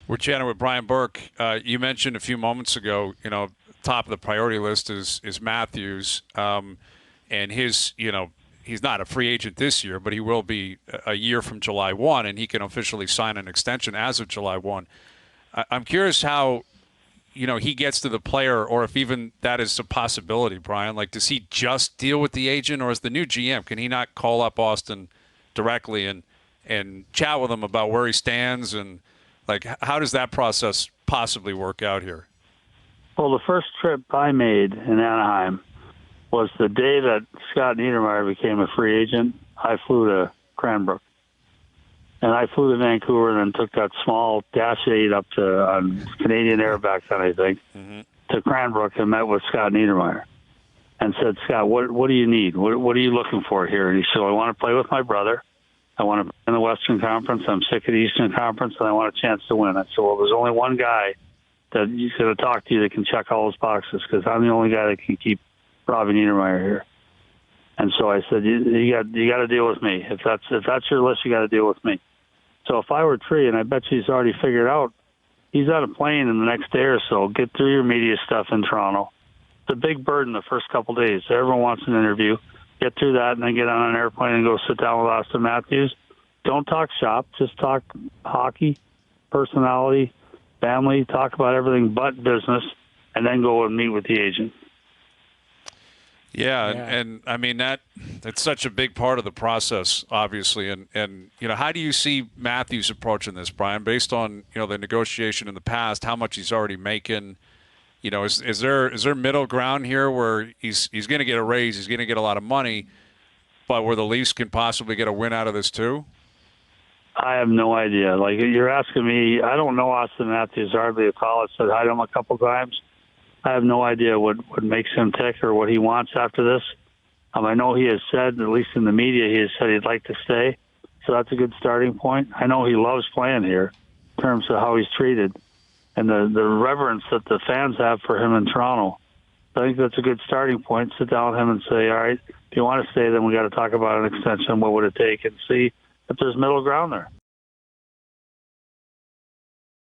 We're chatting with Brian Burke. You mentioned a few moments ago, top of the priority list is Matthews, and his, he's not a free agent this year, but he will be a year from July 1, and he can officially sign an extension as of July 1. I'm curious how, he gets to the player, or if even that is a possibility, Brian. Like, does he just deal with the agent, or as the new GM, can he not call up Auston directly and chat with him about where he stands, and like, how does that process possibly work out here? Well, the first trip I made in Anaheim was the day that Scott Niedermayer became a free agent. I flew to Cranbrook. And I flew to Vancouver and then took that small Dash 8 up to on Canadian Air back then, I think, to Cranbrook and met with Scott Niedermayer and said, Scott, what do you need? What are you looking for here? And he said, I want to play with my brother. I want to play in the Western Conference. I'm sick of the Eastern Conference, and I want a chance to win. I said, well, there's only one guy that you could talk to that can check all those boxes, because I'm the only guy that can keep Robbie Niedermayer here. And so I said, you got to deal with me. If that's your list, you got to deal with me. So if I were Tree, and I bet you he's already figured out, he's on a plane in the next day or so. Get through your media stuff in Toronto. It's a big burden the first couple of days. Everyone wants an interview. Get through that, and then get on an airplane and go sit down with Auston Matthews. Don't talk shop. Just talk hockey, personality, family. Talk about everything but business, and then go and meet with the agent. Yeah. And I mean, that's such a big part of the process, obviously. And how do you see Matthews approaching this, Brian, based on, the negotiation in the past, how much he's already making? Is there middle ground here where he's going to get a raise, he's going to get a lot of money, but where the Leafs can possibly get a win out of this too? I have no idea. Like, you're asking me, I don't know Auston Matthews hardly at all. I said hi to him a couple times. I have no idea what makes him tick or what he wants after this. I know he has said, at least in the media, he has said he'd like to stay. So that's a good starting point. I know he loves playing here in terms of how he's treated and the reverence that the fans have for him in Toronto. I think that's a good starting point. Sit down with him and say, all right, if you want to stay, then we got to talk about an extension. What would it take? And see if there's middle ground there.